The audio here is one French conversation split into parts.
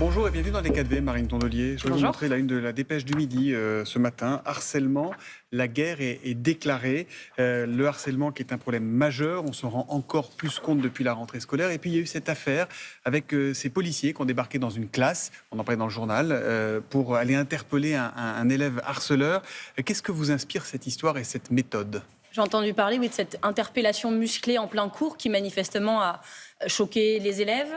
Bonjour et bienvenue dans les 4V, Marine Tondelier. Je vais vous montrer la une de la Dépêche du Midi ce matin. Harcèlement, la guerre est déclarée. Le harcèlement qui est un problème majeur, on s'en rend encore plus compte depuis la rentrée scolaire. Et puis il y a eu cette affaire avec ces policiers qui ont débarqué dans une classe, on en parlait dans le journal, pour aller interpeller un élève harceleur. Qu'est-ce que vous inspire cette histoire et cette méthode ? J'ai entendu parler de cette interpellation musclée en plein cours qui manifestement a choqué les élèves,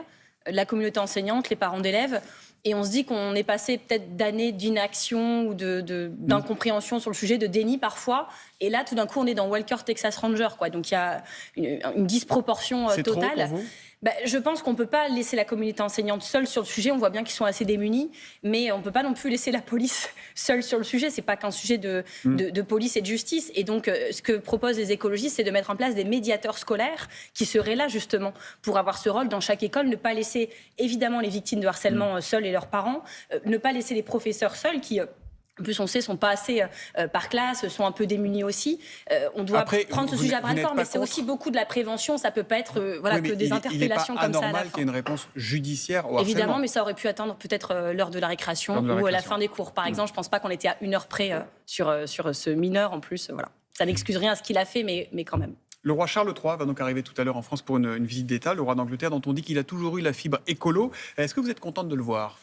la communauté enseignante, les parents d'élèves. Et on se dit qu'on est passé peut-être d'années d'inaction ou d'incompréhension sur le sujet, de déni parfois. Et là, tout d'un coup, on est dans Walker Texas Ranger, quoi. Donc il y a une disproportion totale. C'est trop pour vous ? Je pense qu'on ne peut pas laisser la communauté enseignante seule sur le sujet. On voit bien qu'ils sont assez démunis, mais on ne peut pas non plus laisser la police seule sur le sujet. Ce n'est pas qu'un sujet de police et de justice. Et donc, ce que proposent les écologistes, c'est de mettre en place des médiateurs scolaires qui seraient là, justement, pour avoir ce rôle dans chaque école. Ne pas laisser, évidemment, les victimes de harcèlement seules et leurs parents. Ne pas laisser les professeurs seuls qui... En plus, on sait, sont pas assez par classe, sont un peu démunis aussi. On doit prendre ce sujet à bras-le-corps, mais c'est aussi beaucoup de la prévention. Ça peut pas être que des interpellations comme ça à la fin. Il n'est pas anormal qu'il y ait une réponse judiciaire au harcèlement. Évidemment, mais ça aurait pu attendre peut-être l'heure de la récréation ou à la fin des cours. Par exemple, je pense pas qu'on était à 1 heure près sur ce mineur en plus. Voilà. Ça n'excuse rien à ce qu'il a fait, mais quand même. Le roi Charles III va donc arriver tout à l'heure en France pour une visite d'État, le roi d'Angleterre, dont on dit qu'il a toujours eu la fibre écolo. Est-ce que vous êtes contente de le voir ?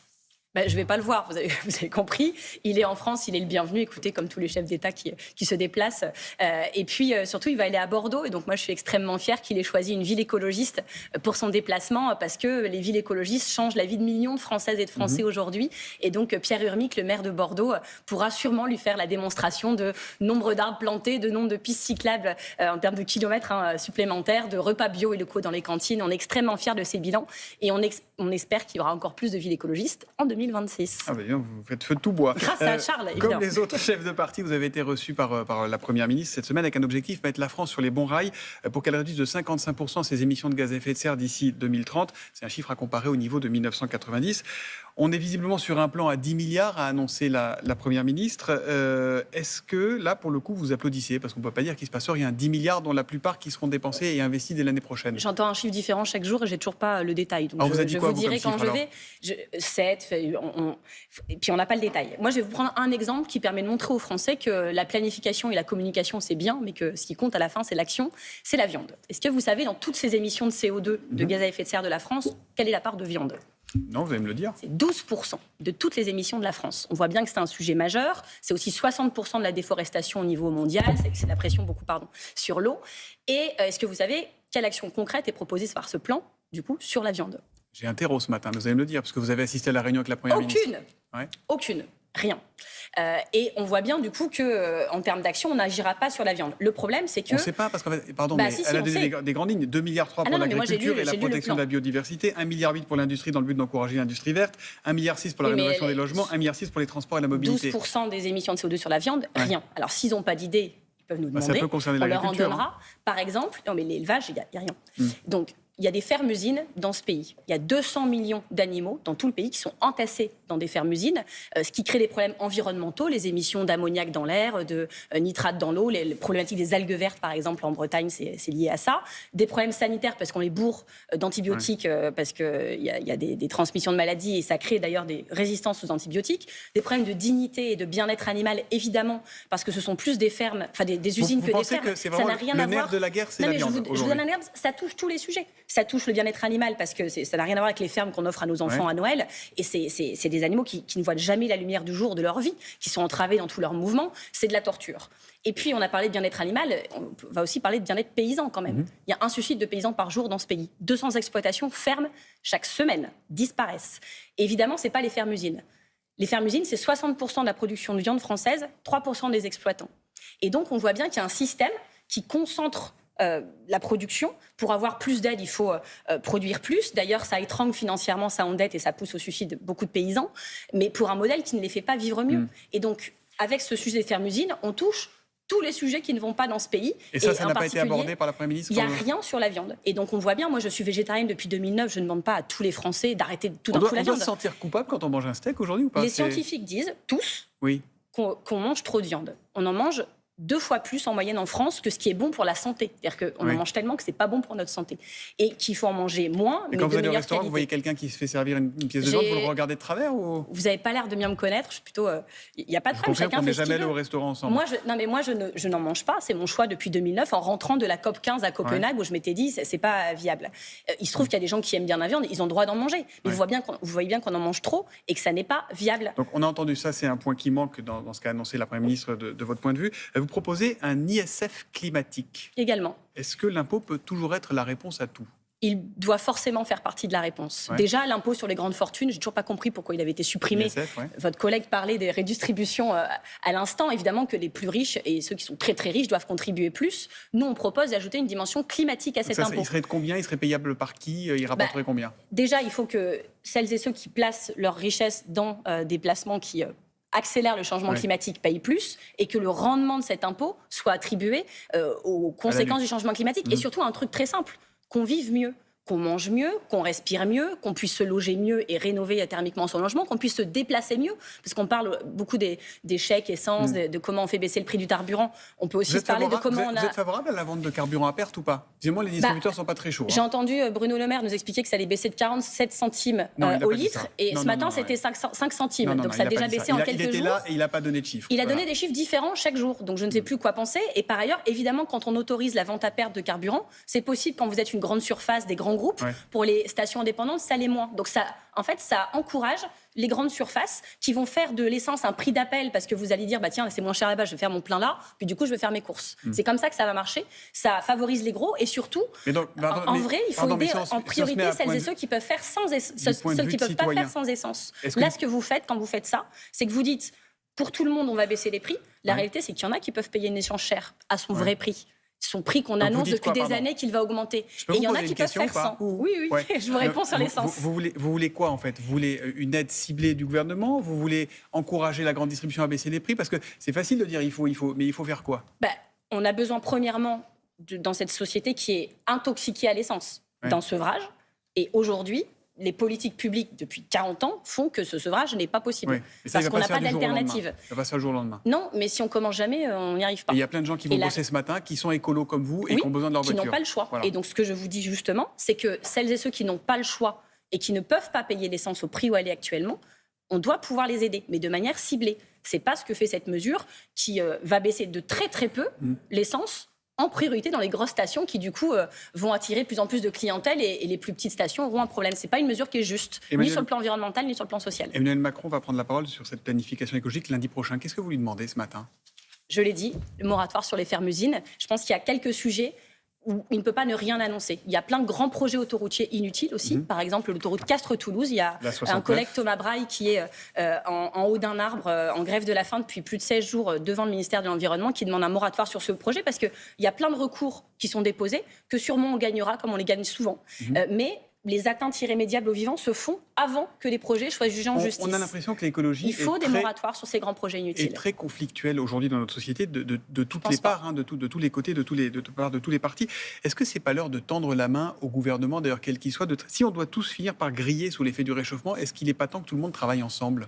Je ne vais pas le voir, vous avez compris. Il est en France, il est le bienvenu, écoutez, comme tous les chefs d'État qui se déplacent. Et puis, surtout, il va aller à Bordeaux. Et donc, moi, je suis extrêmement fière qu'il ait choisi une ville écologiste pour son déplacement, parce que les villes écologistes changent la vie de millions de Françaises et de Français aujourd'hui. Et donc, Pierre Urmic, le maire de Bordeaux, pourra sûrement lui faire la démonstration de nombre d'arbres plantés, de nombre de pistes cyclables en termes de kilomètres supplémentaires, de repas bio et locaux dans les cantines. On est extrêmement fiers de ces bilans. Et on espère qu'il y aura encore plus de villes écologistes en 2026. Vous faites feu de tout bois. Grâce à Charles, évidemment. Comme les autres chefs de parti, vous avez été reçus par la Première ministre cette semaine avec un objectif, mettre la France sur les bons rails pour qu'elle réduise de 55% ses émissions de gaz à effet de serre d'ici 2030. C'est un chiffre à comparer au niveau de 1990. On est visiblement sur un plan à 10 milliards, a annoncé la Première ministre. Est-ce que, là, pour le coup, vous applaudissez ? Parce qu'on ne peut pas dire qu'il ne se passe rien. 10 milliards dont la plupart qui seront dépensés et investis dès l'année prochaine. J'entends un chiffre différent chaque jour et je n'ai toujours pas le détail. Donc vous je vous dirai quand je vais. 7, et puis on n'a pas le détail. Moi, je vais vous prendre un exemple qui permet de montrer aux Français que la planification et la communication, c'est bien, mais que ce qui compte à la fin, c'est l'action, c'est la viande. Est-ce que vous savez, dans toutes ces émissions de CO2, de gaz à effet de serre de la France, quelle est la part de viande ? Non, vous allez me le dire. C'est 12% de toutes les émissions de la France. On voit bien que c'est un sujet majeur. C'est aussi 60% de la déforestation au niveau mondial. C'est la pression sur l'eau. Et est-ce que vous savez quelle action concrète est proposée par ce plan, du coup, sur la viande ? J'ai un terreau ce matin, vous allez me le dire, parce que vous avez assisté à la réunion avec la Première ministre. Aucune. Rien. Et on voit bien du coup qu'en termes d'action, on n'agira pas sur la viande. Le problème, c'est que... On ne sait pas, parce qu'en fait, pardon, mais elle a donné des grandes lignes. 2,3 milliards pour l'agriculture et la protection de la biodiversité, 1,8 milliard pour l'industrie dans le but d'encourager l'industrie verte, 1,6 milliard pour la rénovation des logements, 1,6 milliard pour les transports et la mobilité. 12% des émissions de CO2 sur la viande, rien. Alors s'ils n'ont pas d'idée, ils peuvent nous demander. Ça peut concerner on leur en l'agriculture. donnera. Par exemple, non mais l'élevage, il n'y a rien. Donc, il y a des fermes-usines dans ce pays. Il y a 200 millions d'animaux dans tout le pays qui sont entassés dans des fermes-usines, ce qui crée des problèmes environnementaux, les émissions d'ammoniac dans l'air, de nitrates dans l'eau, les problématiques des algues vertes, par exemple, en Bretagne, c'est lié à ça. Des problèmes sanitaires, parce qu'on les bourre d'antibiotiques, parce qu'il y a des transmissions de maladies, et ça crée d'ailleurs des résistances aux antibiotiques. Des problèmes de dignité et de bien-être animal, évidemment, parce que ce sont plus des fermes, enfin des usines que des fermes. Que c'est vraiment ça n'a rien à voir. Le nerf de la guerre, c'est la viande. Je vous donne un nerf, ça touche tous les sujets. Ça touche le bien-être animal parce que ça n'a rien à voir avec les fermes qu'on offre à nos enfants à Noël. Et c'est des animaux qui ne voient jamais la lumière du jour de leur vie, qui sont entravés dans tous leurs mouvements. C'est de la torture. Et puis, on a parlé de bien-être animal, on va aussi parler de bien-être paysan quand même. Il y a un suicide de paysans par jour dans ce pays. 200 exploitations ferment chaque semaine, disparaissent. Et évidemment, ce n'est pas les fermes-usines. Les fermes-usines, c'est 60% de la production de viande française, 3% des exploitants. Et donc, on voit bien qu'il y a un système qui concentre la production. Pour avoir plus d'aide, il faut produire plus. D'ailleurs, ça étrangle financièrement, ça endette et ça pousse au suicide de beaucoup de paysans. Mais pour un modèle qui ne les fait pas vivre mieux. Et donc, avec ce sujet des fermes-usines, on touche tous les sujets qui ne vont pas dans ce pays. Et ça n'a pas été abordé par la Première ministre ? Il n'y a rien sur la viande. Et donc, on voit bien, moi, je suis végétarienne depuis 2009, je ne demande pas à tous les Français d'arrêter tout d'un coup la viande. On doit se sentir coupable quand on mange un steak aujourd'hui ou pas ? Les scientifiques disent, tous, oui. qu'on mange trop de viande. On en mange 2 fois plus en moyenne en France que ce qui est bon pour la santé. C'est-à-dire qu'on en mange tellement que c'est pas bon pour notre santé. Et qu'il faut en manger moins, mais quand vous allez au restaurant, qualité. Vous voyez quelqu'un qui se fait servir une pièce de viande, vous le regardez de travers ou... Vous n'avez pas l'air de bien me connaître, je suis plutôt... Il n'y a pas de problème, chacun fait ce qu'il veut. On n'est jamais allé au restaurant ensemble. Moi, je n'en mange pas, c'est mon choix depuis 2009, en rentrant de la COP 15 à Copenhague, où je m'étais dit, c'est pas viable. Il se trouve qu'il y a des gens qui aiment bien la viande, ils ont le droit d'en manger. Mais vous voyez bien qu'on en mange trop et que ça n'est pas viable. Donc on a entendu ça, c'est un point qui manque dans ce qu'a annoncé la Première ministre de votre point de vue. Vous proposez un ISF climatique. Également. Est-ce que l'impôt peut toujours être la réponse à tout ? Il doit forcément faire partie de la réponse. Déjà, l'impôt sur les grandes fortunes, j'ai toujours pas compris pourquoi il avait été supprimé. ISF, Votre collègue parlait des redistributions à l'instant. Évidemment que les plus riches et ceux qui sont très très riches doivent contribuer plus. Nous, on propose d'ajouter une dimension climatique à cet impôt. Il serait de combien ? Il serait payable par qui ? Il rapporterait combien ? Déjà, il faut que celles et ceux qui placent leur richesse dans des placements qui accélère le changement climatique paye plus et que le rendement de cet impôt soit attribué aux conséquences du changement climatique. Et surtout, un truc très simple, qu'on vive mieux, qu'on mange mieux, qu'on respire mieux, qu'on puisse se loger mieux et rénover thermiquement son logement, qu'on puisse se déplacer mieux, parce qu'on parle beaucoup des chèques essence, de comment on fait baisser le prix du carburant. On peut aussi parler de comment Vous êtes favorable à la vente de carburant à perte ou pas ? Dis-moi, les distributeurs ne sont pas très chauds. J'ai entendu Bruno Le Maire nous expliquer que ça allait baisser de 47 centimes au litre, et ce matin, c'était 5 centimes. Donc ça a déjà baissé en quelques jours. Il était là et il n'a pas donné de chiffres. Il a donné des chiffres différents chaque jour, donc je ne sais plus quoi penser. Et par ailleurs, évidemment, quand on autorise la vente à perte de carburant, c'est possible quand vous êtes une grande surface, des grands groupes. Pour les stations indépendantes, ça l'est moins. Donc ça encourage les grandes surfaces qui vont faire de l'essence un prix d'appel parce que vous allez dire, tiens, c'est moins cher là-bas, je vais faire mon plein là, puis du coup, je vais faire mes courses. C'est comme ça que ça va marcher. Ça favorise les gros et surtout, en vrai, il faut aider en priorité celles et ceux qui peuvent faire ceux qui peuvent pas faire sans essence. Là, ce que vous faites quand vous faites ça, c'est que vous dites, pour tout le monde, on va baisser les prix. La réalité, c'est qu'il y en a qui peuvent payer une essence chère à son vrai prix. Son prix qu'on annonce depuis des années qu'il va augmenter. Et il y en a qui peuvent faire sans. Oui, je vous réponds sur l'essence. Vous voulez quoi en fait ? Vous voulez une aide ciblée du gouvernement ? Vous voulez encourager la grande distribution à baisser les prix ? Parce que c'est facile de dire mais il faut faire quoi ? On a besoin premièrement, dans cette société qui est intoxiquée à l'essence, d'un sevrage. Et aujourd'hui, les politiques publiques, depuis 40 ans, font que ce sevrage n'est pas possible. Parce qu'on n'a pas d'alternative. Ça va se faire du jour au lendemain. Non, mais si on commence jamais, on n'y arrive pas. Il y a plein de gens qui vont bosser ce matin, qui sont écolos comme vous et qui ont besoin de leur voiture. Qui n'ont pas le choix. Voilà. Et donc, ce que je vous dis justement, c'est que celles et ceux qui n'ont pas le choix et qui ne peuvent pas payer l'essence au prix où elle est actuellement, on doit pouvoir les aider, mais de manière ciblée. C'est pas ce que fait cette mesure qui va baisser de très très peu l'essence en priorité dans les grosses stations qui, du coup, vont attirer de plus en plus de clientèle et les plus petites stations auront un problème. Ce n'est pas une mesure qui est juste, ni sur le plan environnemental, ni sur le plan social. Emmanuel Macron va prendre la parole sur cette planification écologique lundi prochain. Qu'est-ce que vous lui demandez ce matin ? Je l'ai dit, le moratoire sur les fermes-usines. Je pense qu'il y a quelques sujets où il ne peut pas ne rien annoncer. Il y a plein de grands projets autoroutiers inutiles aussi. Par exemple, l'autoroute Castres-Toulouse. Il y a un collègue, Thomas Braille, qui est en haut d'un arbre, en grève de la faim depuis plus de 16 jours devant le ministère de l'Environnement, qui demande un moratoire sur ce projet parce qu'il y a plein de recours qui sont déposés, que sûrement on gagnera, comme on les gagne souvent. Mais les atteintes irrémédiables aux vivants se font avant que les projets soient jugés en justice. On a l'impression que l'écologie Il faut des moratoires sur ces grands projets inutiles. Est très conflictuelle aujourd'hui dans notre société de toutes les parts, de tous les côtés, de tous les partis. Est-ce que c'est pas l'heure de tendre la main au gouvernement, d'ailleurs quel qu'il soit, si on doit tous finir par griller sous l'effet du réchauffement, est-ce qu'il n'est pas temps que tout le monde travaille ensemble ?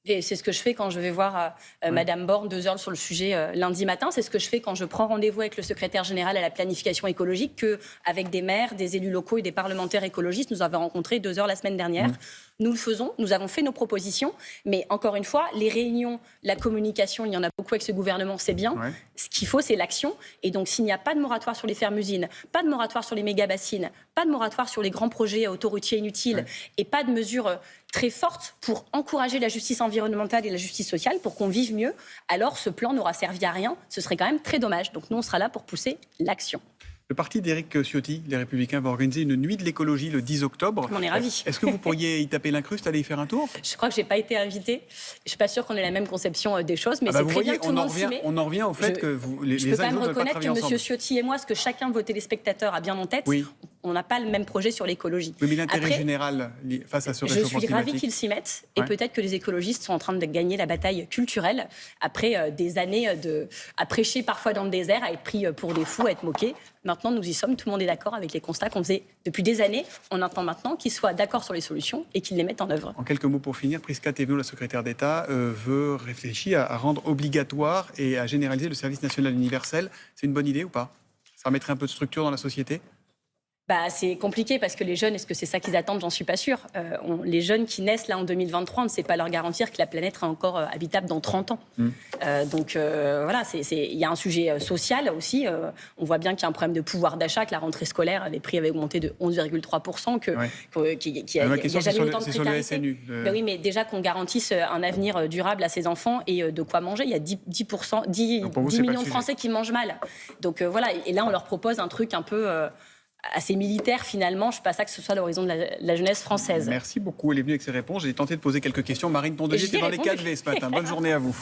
Et c'est ce que je fais quand je vais voir Madame Borne 2 heures sur le sujet lundi matin. C'est ce que je fais quand je prends rendez-vous avec le secrétaire général à la planification écologique, qu'avec des maires, des élus locaux et des parlementaires écologistes, nous avons rencontré 2 heures la semaine dernière. Nous le faisons, nous avons fait nos propositions, mais encore une fois, les réunions, la communication, il y en a beaucoup avec ce gouvernement, c'est bien. Ce qu'il faut, c'est l'action. Et donc, s'il n'y a pas de moratoire sur les fermes-usines, pas de moratoire sur les méga-bassines, pas de moratoire sur les grands projets autoroutiers inutiles et pas de mesures très fortes pour encourager la justice environnementale et la justice sociale pour qu'on vive mieux, alors ce plan n'aura servi à rien. Ce serait quand même très dommage. Donc, nous, on sera là pour pousser l'action. Le parti d'Éric Ciotti, les Républicains, va organiser une nuit de l'écologie le 10 octobre. On est ravis. Est-ce que vous pourriez y taper l'incruste, aller y faire un tour ? Je crois que je n'ai pas été invitée. Je ne suis pas sûre qu'on ait la même conception des choses, mais c'est très bien que tout le monde s'y met. On en revient au fait que les uns et les autres ne veulent pas travailler ensemble. Je peux quand même reconnaître que M. Ciotti et moi, ce que chacun de vos téléspectateurs a bien en tête, on n'a pas le même projet sur l'écologie. Oui, mais l'intérêt général face à ce réchauffement climatique... Je suis ravie qu'ils s'y mettent. Et peut-être que les écologistes sont en train de gagner la bataille culturelle après des années à prêcher parfois dans le désert, à être pris pour des fous, à être moqués. Maintenant, nous y sommes. Tout le monde est d'accord avec les constats qu'on faisait depuis des années. On attend maintenant qu'ils soient d'accord sur les solutions et qu'ils les mettent en œuvre. En quelques mots pour finir, Prisca Thévenot, la secrétaire d'État, veut réfléchir à rendre obligatoire et à généraliser le service national universel. C'est une bonne idée ou pas? Ça remettrait un peu de structure dans la société? C'est compliqué parce que les jeunes, est-ce que c'est ça qu'ils attendent? J'en suis pas sûre. Les jeunes qui naissent là en 2023, on ne sait pas leur garantir que la planète sera encore habitable dans 30 ans. Donc voilà, il y a un sujet social aussi. On voit bien qu'il y a un problème de pouvoir d'achat, que la rentrée scolaire avait augmenté de 11,3%, qu'il n'y a jamais autant de précarité. C'est sur le SNU. Oui, mais déjà qu'on garantisse un avenir durable à ses enfants et de quoi manger. Il y a 10 millions de Français qui mangent mal. Donc voilà, et là on leur propose un truc un peu... assez militaire finalement, je ne suis pas ça que ce soit l'horizon de la jeunesse française. Merci beaucoup, elle est venue avec ses réponses. J'ai tenté de poser quelques questions. Marine Tondelier était dans les 4V ce matin. Bonne journée à vous.